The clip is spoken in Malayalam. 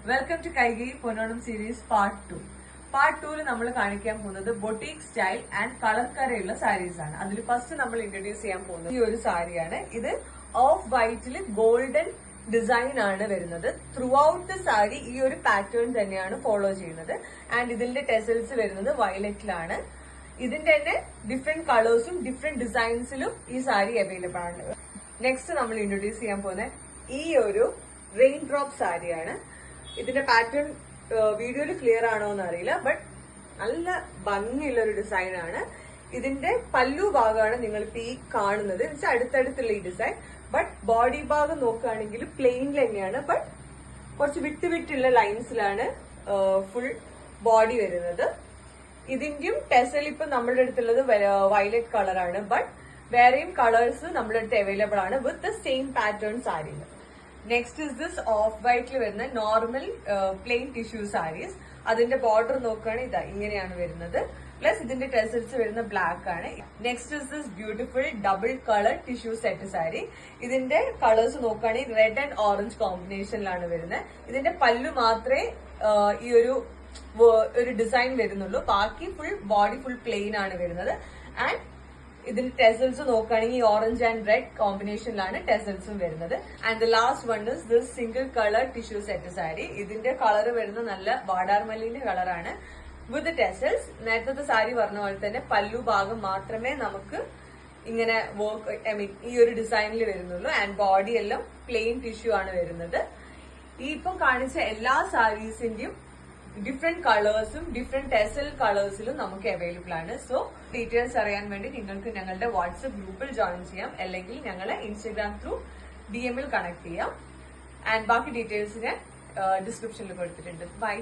Welcome to Kaiki Ponnonam series part 2. Part 2 നമ്മൾ കാണിക്കാൻ പോകുന്നത് ബൊട്ടീക് സ്റ്റൈൽ ആൻഡ് കളർ കരയുള്ള സാരീസ് ആണ്. അതിൽ ഫസ്റ്റ് നമ്മൾ ഇൻട്രൊഡ്യൂസ് ചെയ്യാൻ പോകുന്നത് ഈ ഒരു സാരിയാണ്. ഇത് ഓഫ് വൈറ്റിൽ ഗോൾഡൻ ഡിസൈൻ ആണ് വരുന്നത്. ത്രൂ ഔട്ട് ദ സാരി ഈ ഒരു പാറ്റേൺ തന്നെയാണ് ഫോളോ ചെയ്യുന്നത്. ആൻഡ് ഇതിന്റെ ടെസൽസ് വരുന്നത് വയലറ്റിലാണ്. ഇതിന്റെ തന്നെ ഡിഫറെന്റ് കളേഴ്സും ഡിഫറെന്റ് ഡിസൈൻസിലും ഈ സാരി അവൈലബിൾ ആണ്. നെക്സ്റ്റ് നമ്മൾ ഇൻട്രൊഡ്യൂസ് ചെയ്യാൻ പോകുന്ന ഈ ഒരു റെയിൻ ഡ്രോപ്പ് സാരിയാണ്. ഇതിന്റെ പാറ്റേൺ വീഡിയോയിൽ ക്ലിയർ ആണോ എന്ന് അറിയില്ല, ബട്ട് നല്ല ഭംഗിയുള്ള ഒരു ഡിസൈൻ ആണ്. ഇതിന്റെ പല്ലു ഭാഗമാണ് നിങ്ങൾ ഇപ്പൊ ഈ കാണുന്നത്. അടുത്തടുത്തുള്ള ഈ ഡിസൈൻ. ബട്ട് ബോഡി ഭാഗം നോക്കുകയാണെങ്കിൽ പ്ലെയിനിൽ തന്നെയാണ്, ബട്ട് കുറച്ച് വിട്ടുള്ള ലൈൻസിലാണ് ഫുൾ ബോഡി വരുന്നത്. ഇതിന്റെയും ടെസൽ ഇപ്പൊ നമ്മുടെ അടുത്തുള്ളത് വയലറ്റ് കളറാണ്, ബട്ട് വേറെയും കളേഴ്സ് നമ്മുടെ അടുത്ത് അവൈലബിൾ ആണ് വിത്ത് ദ സെയിം പാറ്റേൺ സാരിയിൽ. നെക്സ്റ്റ് ഇസ് ദിസ് ഓഫ് വൈറ്റിൽ വരുന്ന നോർമൽ പ്ലെയിൻ ടിഷ്യൂ സാരീസ്. അതിന്റെ ബോർഡർ നോക്കുകയാണെങ്കിൽ ഇതാ ഇങ്ങനെയാണ് വരുന്നത്. പ്ലസ് ഇതിന്റെ ടെസൽസ് വരുന്ന ബ്ലാക്ക് ആണ്. Next is this beautiful double colour tissue set sari. ഇതിന്റെ കളേഴ്സ് നോക്കുകയാണെങ്കിൽ റെഡ് ആൻഡ് ഓറഞ്ച് കോമ്പിനേഷനിലാണ് വരുന്നത്. ഇതിന്റെ പല്ലു മാത്രമേ ഈ ഒരു ഡിസൈൻ വരുന്നുള്ളൂ. ബാക്കി ഫുൾ ബോഡി ഫുൾ പ്ലെയിൻ ആണ് വരുന്നത്. ആൻഡ് ഇതിന്റെ ടെസൽസ് നോക്കുകയാണെങ്കിൽ ഓറഞ്ച് ആൻഡ് റെഡ് കോമ്പിനേഷനിലാണ് ടെസൽസും വരുന്നത്. And the last one is this single colour tissue set sari. ഇതിന്റെ കളർ വരുന്നത് നല്ല വാടാർമല്ലിന്റെ കളറാണ് വിത്ത് ടെസൽസ്. നേരത്തെ സാരി പറഞ്ഞ പോലെ തന്നെ പല്ലു ഭാഗം മാത്രമേ നമുക്ക് ഇങ്ങനെ ഈ ഒരു ഡിസൈനിൽ വരുന്നുള്ളൂ. ആൻഡ് ബോഡി എല്ലാം പ്ലെയിൻ ടിഷ്യൂ ആണ് വരുന്നത്. ഈ ഇപ്പം കാണിച്ച എല്ലാ സാരീസിന്റെയും ഡിഫറെന്റ് കളേഴ്സും ഡിഫറെന്റ് ടെസൽ കളേഴ്സിലും നമുക്ക് അവൈലബിൾ ആണ്. സോ ഡീറ്റെയിൽസ് അറിയാൻ വേണ്ടി നിങ്ങൾക്ക് ഞങ്ങളുടെ വാട്സ്ആപ്പ് ഗ്രൂപ്പിൽ ജോയിൻ ചെയ്യാം, അല്ലെങ്കിൽ ഞങ്ങളെ ഇൻസ്റ്റഗ്രാം ത്രൂ DM കണക്ട് ചെയ്യാം. ആൻഡ് ബാക്കി ഡീറ്റെയിൽസ് ഞാൻ ഡിസ്ക്രിപ്ഷനിൽ കൊടുത്തിട്ടുണ്ട്. ബൈ.